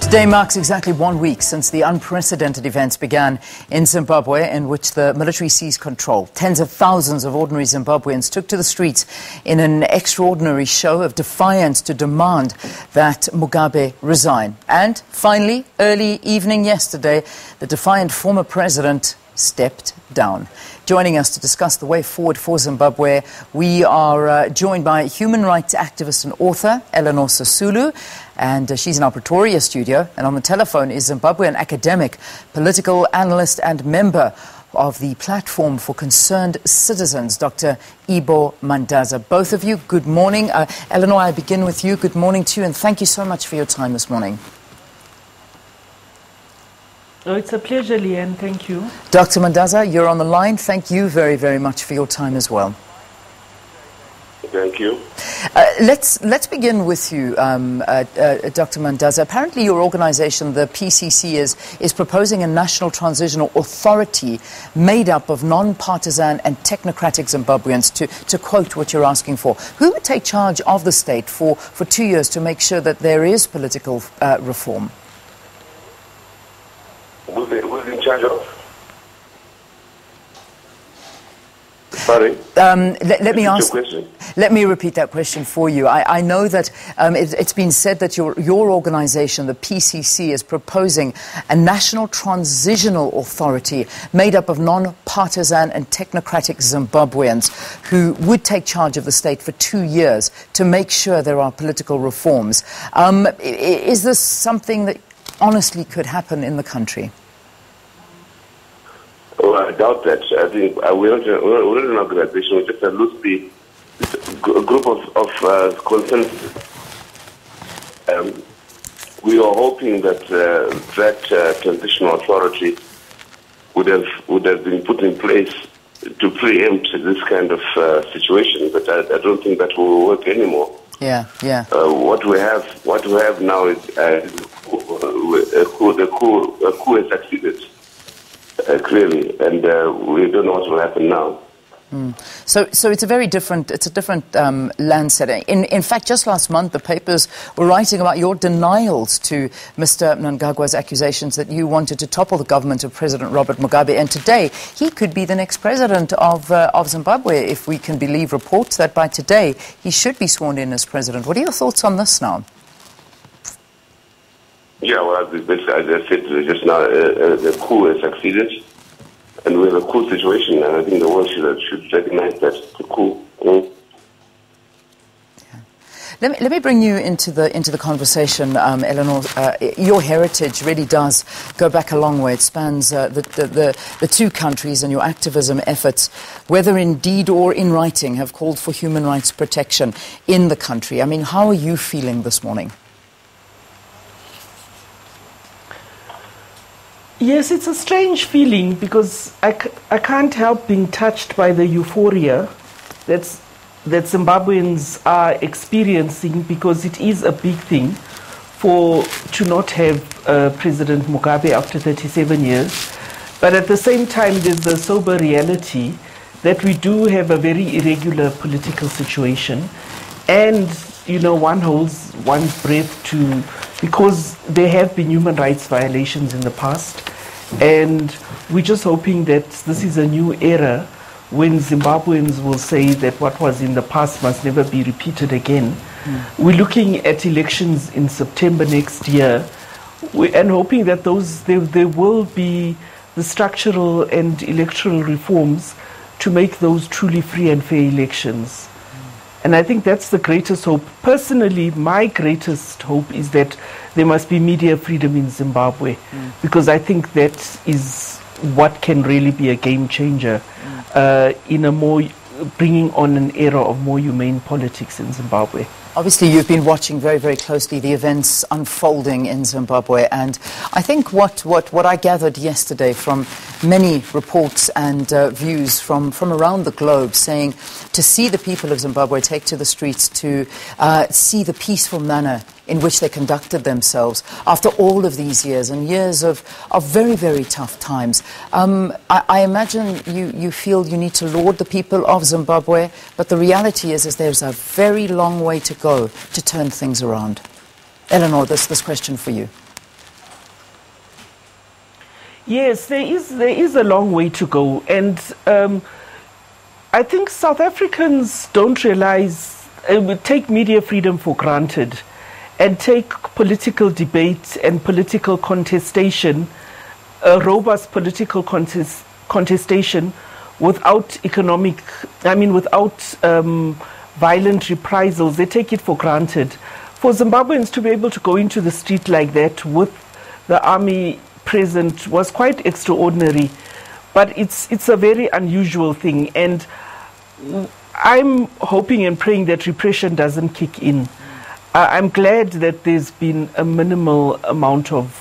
Today marks exactly 1 week since the unprecedented events began in Zimbabwe in which the military seized control. Tens of thousands of ordinary Zimbabweans took to the streets in an extraordinary show of defiance to demand that Mugabe resign. And finally, early evening yesterday, the defiant former president stepped down. Joining us to discuss the way forward for Zimbabwe, we are joined by human rights activist and author Elinor Sisulu, and she's in our Pretoria studio. And on the telephone is Zimbabwean academic, political analyst and member of the Platform for Concerned Citizens, Dr. Ibbo Mandaza. Both of you, good morning. Elinor, I begin with you. Good morning to you, and thank you so much for your time this morning. Oh, it's a pleasure, Leanne. Thank you. Dr. Mandaza, you're on the line. Thank you very, very much for your time as well. Thank you. Let's begin with you, Dr. Mandaza. Apparently your organization, the PCC, is proposing a national transitional authority made up of non-partisan and technocratic Zimbabweans, to quote what you're asking for. Who would take charge of the state for 2 years to make sure that there is political reform? Who's in charge of? Sorry. Let me repeat that question for you. I know that it's been said that your organization, the PCC, is proposing a national transitional authority made up of non-partisan and technocratic Zimbabweans who would take charge of the state for 2 years to make sure there are political reforms. Is this something that honestly could happen in the country? Oh, I doubt that. I think we're not an organization. We're just a loosely a group of consensus. We are hoping that that transitional authority would have been put in place to preempt this kind of situation. But I don't think that will work anymore. Yeah. What we have now is a coup has succeeded. Clearly, and we don't know what will happen now. So it's a different land setting. In fact, just last month, the papers were writing about your denials to Mr. Mnangagwa's accusations that you wanted to topple the government of President Robert Mugabe. And today, he could be the next president of Zimbabwe, if we can believe reports that by today, he should be sworn in as president. What are your thoughts on this now? Yeah, well, as I said just now, the coup has succeeded, and we have a coup situation, and I think the world should recognize that the coup. Let me bring you into the conversation, Eleanor. Your heritage really does go back a long way. It spans the two countries, and your activism efforts, whether in deed or in writing, have called for human rights protection in the country. I mean, how are you feeling this morning? Yes, it's a strange feeling because I can't help being touched by the euphoria that Zimbabweans are experiencing, because it is a big thing to not have President Mugabe after 37 years. But at the same time, there's the sober reality that we do have a very irregular political situation, and one holds one's breath because there have been human rights violations in the past, and we're just hoping that this is a new era when Zimbabweans will say that what was in the past must never be repeated again. We're looking at elections in September next year, and hoping that there will be the structural and electoral reforms to make those truly free and fair elections. And I think that's the greatest hope. Personally, my greatest hope is that there must be media freedom in Zimbabwe, because I think that is what can really be a game changer in bringing on an era of more humane politics in Zimbabwe. Obviously, you've been watching very, very closely the events unfolding in Zimbabwe, and I think what I gathered yesterday from many reports and views from around the globe, saying to see the people of Zimbabwe take to the streets, to see the peaceful manner in which they conducted themselves after all of these years and years of very, very tough times. I imagine you feel you need to laud the people of Zimbabwe, but the reality is there's a very long way to go to turn things around. Eleanor, this question for you. Yes, there is a long way to go, and I think South Africans don't realize, take media freedom for granted, and take political debate and political contestation, robust political contestation, without without violent reprisals. They take it for granted. For Zimbabweans to be able to go into the street like that with the army present was quite extraordinary, but it's a very unusual thing, and I'm hoping and praying that repression doesn't kick in. I'm glad that there's been a minimal amount of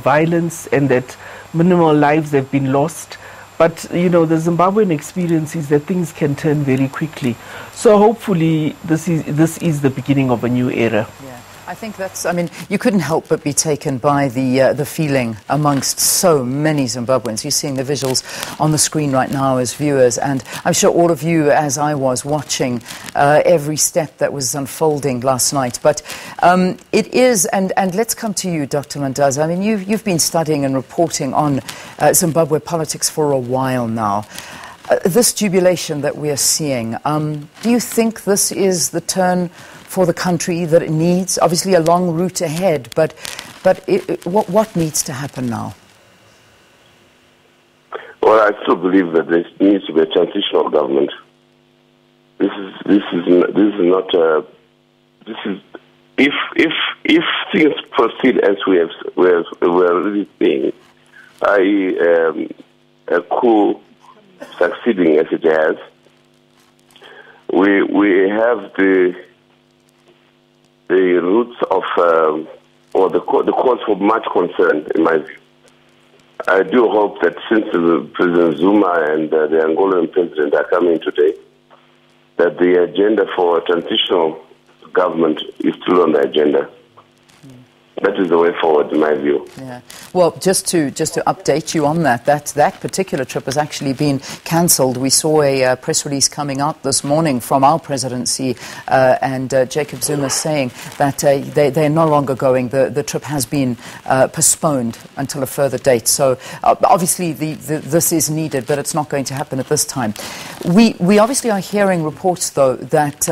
violence and that minimal lives have been lost, but the Zimbabwean experience is that things can turn very quickly. So hopefully this is the beginning of a new era. Yeah. I think that's, you couldn't help but be taken by the feeling amongst so many Zimbabweans. You're seeing the visuals on the screen right now as viewers, and I'm sure all of you, as I was, watching every step that was unfolding last night. But it is, and let's come to you, Dr. Mandaza. You've been studying and reporting on Zimbabwe politics for a while now. This jubilation that we are seeing, do you think this is the turn for the country that it needs? Obviously a long route ahead, but what needs to happen now? Well, I still believe that there needs to be a transitional government. This is not if things proceed as we're really seeing, i.e. a coup succeeding as it has, we have the roots of or the cause for much concern, in my view. I do hope that since President Zuma and the Angolan president are coming today, that the agenda for a transitional government is still on the agenda. That is the way forward, in my view. Yeah. Well, just to update you on that particular trip has actually been cancelled. We saw a press release coming out this morning from our presidency and Jacob Zuma saying that they're no longer going. The trip has been postponed until a further date. So obviously this is needed, but it's not going to happen at this time. We obviously are hearing reports, though, that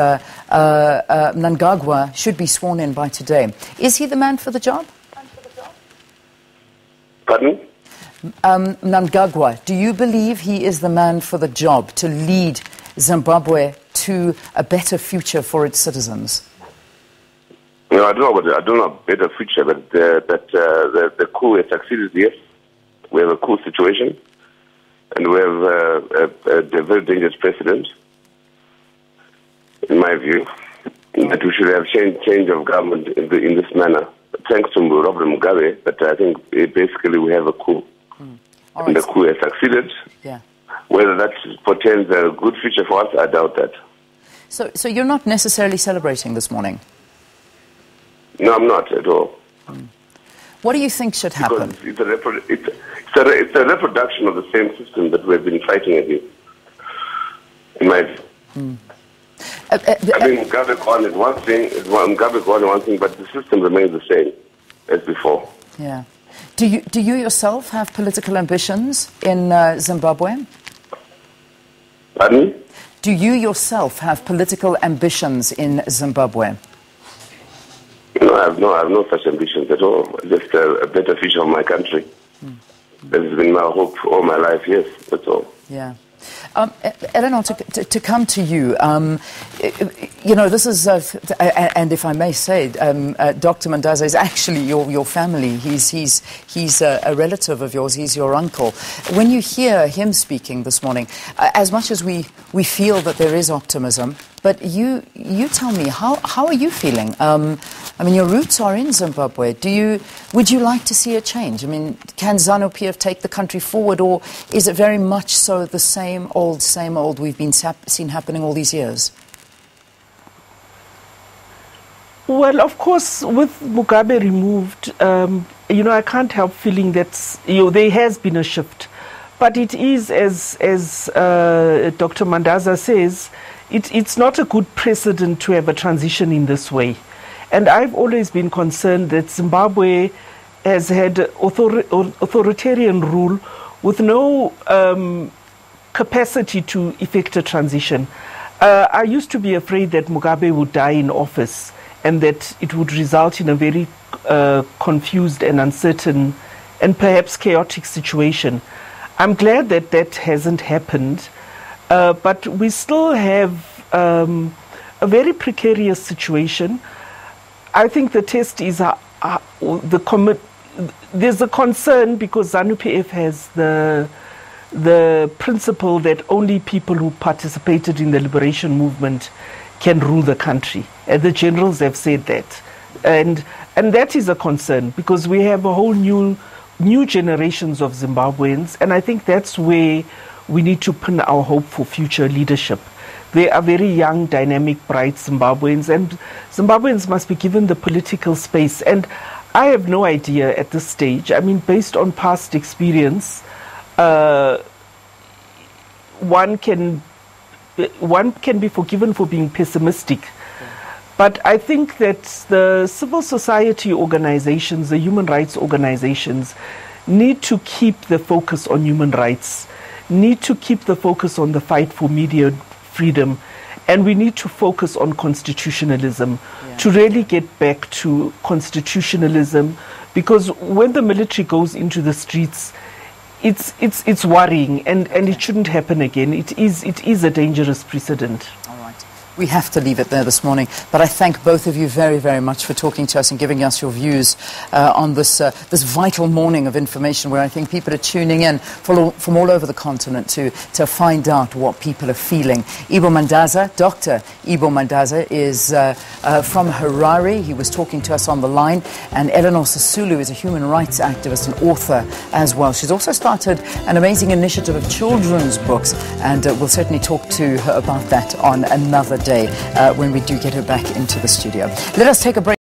Mnangagwa should be sworn in by today. Is he the man for the job? Pardon? Mnangagwa, do you believe he is the man for the job to lead Zimbabwe to a better future for its citizens? No, I don't know a better future, but the coup has succeeded, yes. We have a coup situation, and we have a very dangerous precedent, in my view, that we should have change of government in this manner. Thanks to Robert Mugabe, but I think basically we have a coup. Right. And the coup has succeeded. Yeah. Whether that portends a good future for us, I doubt that. So you're not necessarily celebrating this morning? No, I'm not at all. What do you think should happen? Because it's a reproduction of the same system that we've been fighting against, in my view. Mugabe gone is one thing, but the system remains the same as before. Yeah. Do you yourself have political ambitions in Zimbabwe? Pardon? Do you yourself have political ambitions in Zimbabwe? No, I have no such ambitions at all. Just a better future of my country. That has been my hope all my life, yes, that's all. Yeah. Eleanor, to come to you, this is, and if I may say, Dr. Mandaza is actually your family. He's a relative of yours. He's your uncle. When you hear him speaking this morning, as much as we feel that there is optimism, but you tell me, how are you feeling? Your roots are in Zimbabwe. Would you like to see a change? Can ZANU-PF take the country forward, or is it very much so the same old we've been seen happening all these years? Well, of course, with Mugabe removed, I can't help feeling that there has been a shift. But it is, as Dr. Mandaza says, it's not a good precedent to have a transition in this way. And I've always been concerned that Zimbabwe has had authoritarian rule with no capacity to effect a transition. I used to be afraid that Mugabe would die in office and that it would result in a very confused and uncertain and perhaps chaotic situation. I'm glad that that hasn't happened, but we still have a very precarious situation. I think the test is there's a concern because ZANU-PF has the principle that only people who participated in the liberation movement can rule the country. And the generals have said that. And that is a concern because we have a whole new generations of Zimbabweans, and I think that's where we need to pin our hope for future leadership. They are very young, dynamic, bright Zimbabweans, and Zimbabweans must be given the political space. And I have no idea at this stage. I mean, based on past experience, one can be forgiven for being pessimistic. But I think that the civil society organizations, the human rights organizations, need to keep the focus on human rights, need to keep the focus on the fight for media freedom, and we need to focus on constitutionalism to really get back to constitutionalism, because when the military goes into the streets, it's worrying, and it shouldn't happen again. It is a dangerous precedent. All right. We have to leave it there this morning, but I thank both of you very, very much for talking to us and giving us your views on this vital morning of information where I think people are tuning in from all over the continent to find out what people are feeling. Ibbo Mandaza, Dr. Ibbo Mandaza is from Harare. He was talking to us on the line, and Elinor Sisulu is a human rights activist and author as well. She's also started an amazing initiative of children's books, and we'll certainly talk to her about that on another day when we do get her back into the studio. Let us take a break.